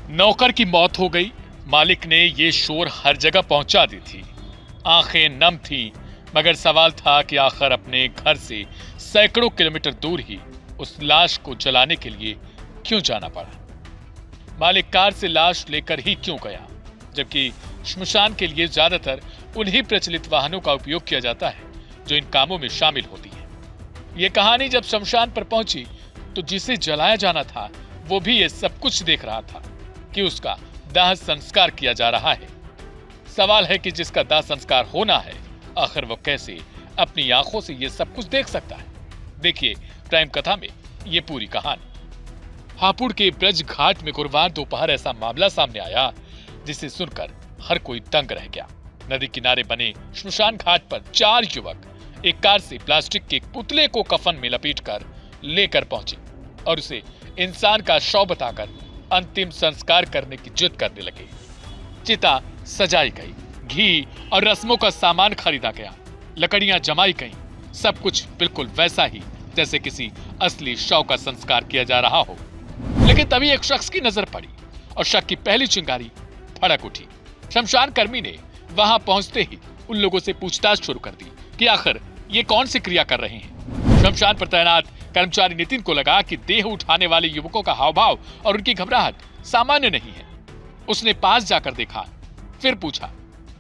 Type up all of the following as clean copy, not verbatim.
नौकर की मौत हो गई। मालिक ने ये शोर हर जगह पहुंचा दी थी। आंखें नम थी, मगर सवाल था कि आखिर अपने घर से सैकड़ों किलोमीटर दूर ही उस लाश को जलाने के लिए क्यों जाना पड़ा। मालिक कार से लाश लेकर ही क्यों गया, जबकि श्मशान के लिए ज्यादातर उन्हीं प्रचलित वाहनों का उपयोग किया जाता है जो इन कामों में शामिल होती है। ये कहानी जब शमशान पर पहुंची तो जिसे जलाया जाना था वो भी ये सब कुछ देख रहा था कि उसका दाह संस्कार किया जा रहा है। सवाल है कि जिसका दाह संस्कार होना है, आखिर वो कैसे अपनी आंखों से ये सब कुछ देख सकता है। देखिए क्राइम कथा में ये पूरी कहानी। हापुड़ के ब्रज घाट में गुरुवार दोपहर ऐसा मामला सामने आया जिसे सुनकर हर कोई दंग रह गया। नदी किनारे बने श्मशान घाट पर 4 युवक एक कार से प्लास्टिक के पुतले को कफन में लपेटकर लेकर पहुंचे और उसे इंसान का शव बताकर अंतिम संस्कार करने की जिद करने लगे। चिता सजाई गई, घी और रस्मों का सामान खरीदा गया, लकड़ियां जमाई गईं, सब कुछ बिल्कुल वैसा ही जैसे किसी असली शव का संस्कार किया जा रहा हो। लेकिन तभी एक शख्स की नजर पड़ी और शक की पहली चिंगारी भड़क उठी। शमशान कर्मी ने वहां पहुंचते ही उन लोगों से पूछताछ शुरू कर दी कि आखिर ये कौन सी क्रिया कर रहे हैं। शमशान पर तैनात कर्मचारी नितिन को लगा कि देह उठाने वाले युवकों का हाव भाव और उनकी घबराहट सामान्य नहीं है। उसने पास जाकर देखा, फिर पूछा।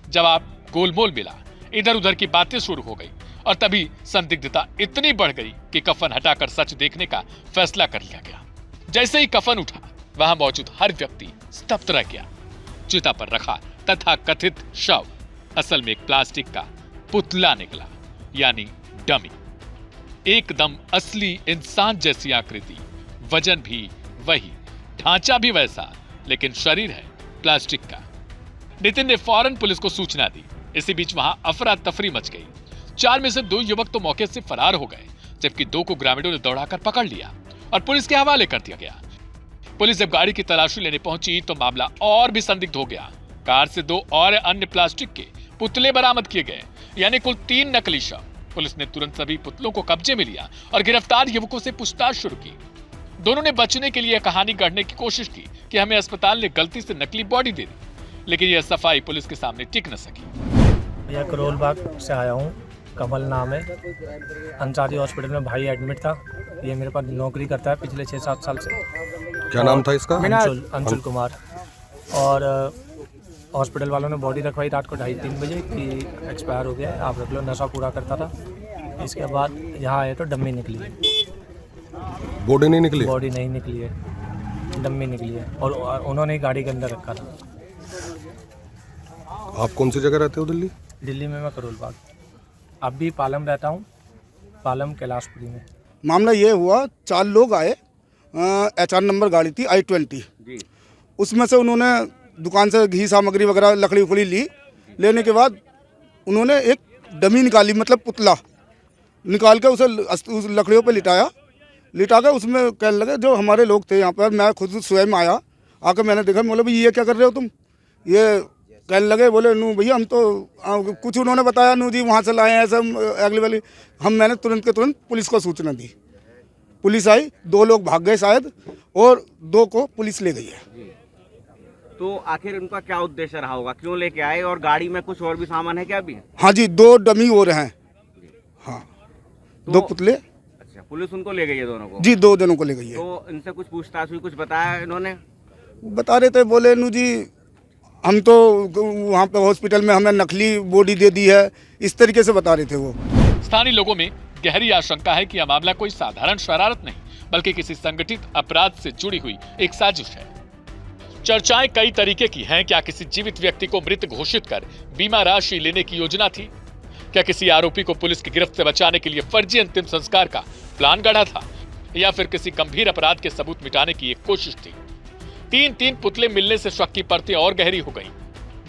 जवाब गोलमोल मिला, इधर उधर की बातें शुरू हो गई और तभी संदिग्धता इतनी बढ़ गई कि कफन हटाकर सच देखने का फैसला कर लिया गया। जैसे ही कफन उठा, वहां मौजूद हर व्यक्ति स्तब्ध रह गया। चिता पर रखा तथा कथित शव असल में एक प्लास्टिक का पुतला निकला, यानी डमी। एकदम असली इंसान जैसी आकृति, वजन भी वही, ढांचा भी वैसा, लेकिन शरीर है प्लास्टिक का। नितिन ने फौरन पुलिस को सूचना दी। इसी बीच वहां अफरा तफरी मच गई। 4 में से 2 युवक तो मौके से फरार हो गए, जबकि 2 को ग्रामीणों ने दौड़ाकर पकड़ लिया और पुलिस के हवाले कर दिया गया। पुलिस जब गाड़ी की तलाशी लेने पहुंची तो मामला और भी संदिग्ध हो गया। कार से 2 और अन्य प्लास्टिक के पुतले बरामद किए गए, यानी कुल 3 नकली शव। पुलिस ने तुरंत सभी पुतलों को कब्जे में लिया और गिरफ्तार युवकों से पूछताछ शुरू की। दोनों ने बचने के लिए कहानी गढ़ने की कोशिश की कि हमें अस्पताल ने गलती से नकली बॉडी दे दी, लेकिन यह सफाई पुलिस के सामने टिक न सकी। भैया करोल बाग से आया हूँ, कमल नाम है। अंसारी हॉस्पिटल में भाई एडमिट था। ये मेरे पास नौकरी करता है पिछले 6-7 साल से। क्या नाम था इसका? अंशुल कुमार। और हॉस्पिटल वालों ने बॉडी रखवाई रात को 2:30-3 बजे कि एक्सपायर हो गया है, आप रख लो। नशा पूरा करता था। इसके बाद यहाँ आए तो डम्मी निकली है। बॉडी नहीं निकली? बॉडी नहीं निकली है, डम्मी निकली है और उन्होंने गाड़ी के अंदर रखा था। आप कौन सी जगह रहते हो दिल्ली? दिल्ली में मैं करोल बाग। अब भी पालम रहता हूँ, पालम कैलाशपुरी में। मामला ये हुआ, 4 लोग आए, HR नंबर गाड़ी थी I-20। उसमें से उन्होंने दुकान से घी सामग्री वगैरह लकड़ी उकड़ी ली। लेने के बाद उन्होंने एक डमी निकाली, मतलब पुतला निकाल के उसे उस लकड़ियों पे लिटा के उसमें कहने लगे, जो हमारे लोग थे यहाँ पर, मैं खुद स्वयं आया, आकर मैंने देखा, बोले भाई ये क्या कर रहे हो तुम? ये कहने लगे, बोले नू भैया हम तो कुछ उन्होंने बताया, नू जी वहाँ से लाए हैं ऐसा अगली वाली। मैंने तुरंत के तुरंत पुलिस को सूचना दी। पुलिस आई, 2 लोग भाग गए शायद और 2 को पुलिस ले गई है। तो आखिर उनका क्या उद्देश्य रहा होगा, क्यों लेके आए? और गाड़ी में कुछ और भी सामान है क्या अभी? हाँ जी, 2 डमी और हैं। हाँ, 2 पुतले। अच्छा, पुलिस उनको ले गई है दोनों को? जी, 2 जनों को ले गई है। तो इनसे कुछ पूछताछ हुई, कुछ बताया इन्होंने? बता रहे थे, बोले नू जी हम तो वहाँ पे हॉस्पिटल में हमें नकली बॉडी दे दी है, इस तरीके से बता रहे थे वो। स्थानीय लोगों में गहरी आशंका है कि यह मामला कोई साधारण शरारत नहीं, बल्कि किसी संगठित अपराध से जुड़ी हुई एक साजिश है। चर्चाएं कई तरीके की हैं। क्या किसी जीवित व्यक्ति को मृत घोषित कर बीमा राशि लेने की योजना थी? क्या किसी आरोपी को पुलिस की गिरफ्त से बचाने के लिए फर्जी अंतिम संस्कार का प्लान गढ़ा था? या फिर किसी गंभीर अपराध के सबूत मिटाने की एक कोशिश थी? 3 पुतले मिलने से शक की परतें और गहरी हो गईं।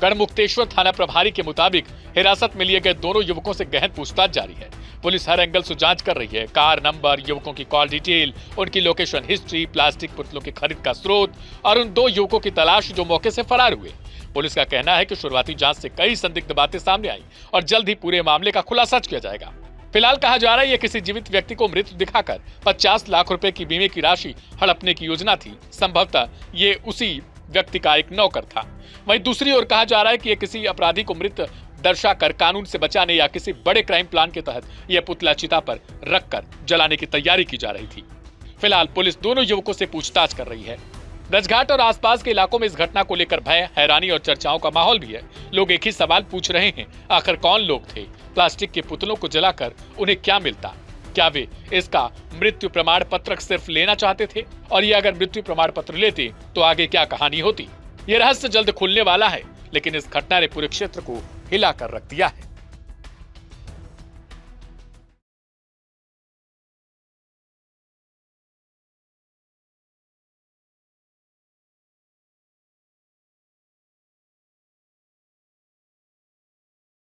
गढ़मुक्तेश्वर थाना प्रभारी के मुताबिक हिरासत में लिए गए दोनों युवकों से गहन पूछताछ जारी है। पुलिस हर एंगल से जांच कर रही है। कार नंबर, युवकों की कॉल डिटेल, उनकी लोकेशन हिस्ट्री, प्लास्टिक पुतलों की खरीद का स्रोत और उन 2 युवकों की तलाश जो मौके से फरार हुए। पुलिस का कहना है कि शुरुआती जांच से कई संदिग्ध बातें सामने आई और जल्द ही पूरे मामले का खुलासा किया जाएगा। फिलहाल कहा जा रहा है यह किसी जीवित व्यक्ति को मृत दिखाकर 50 लाख रुपए की बीमे की राशि हड़पने की योजना थी। संभवतः ये उसी व्यक्ति का एक नौकर था। वहीं दूसरी ओर कहा जा रहा है कि यह किसी अपराधी को मृत दर्शाकर कानून से बचाने या किसी बड़े क्राइम प्लान के तहत यह पुतला चिता पर रखकर जलाने की तैयारी की जा रही थी। फिलहाल पुलिस दोनों युवकों से पूछताछ कर रही है। ब्रजघाट और आसपास के इलाकों में इस घटना को लेकर भय, हैरानी और चर्चाओं का माहौल भी है। लोग एक ही सवाल पूछ रहे हैं, आखिर कौन लोग थे? प्लास्टिक के पुतलों को जलाकर उन्हें क्या मिलता? क्या वे इसका मृत्यु प्रमाण पत्र सिर्फ लेना चाहते थे? और ये अगर मृत्यु प्रमाण पत्र लेते तो आगे क्या कहानी होती? ये रहस्य जल्द खुलने वाला है, लेकिन इस घटना ने पूरे क्षेत्र को हिला कर रख दिया है।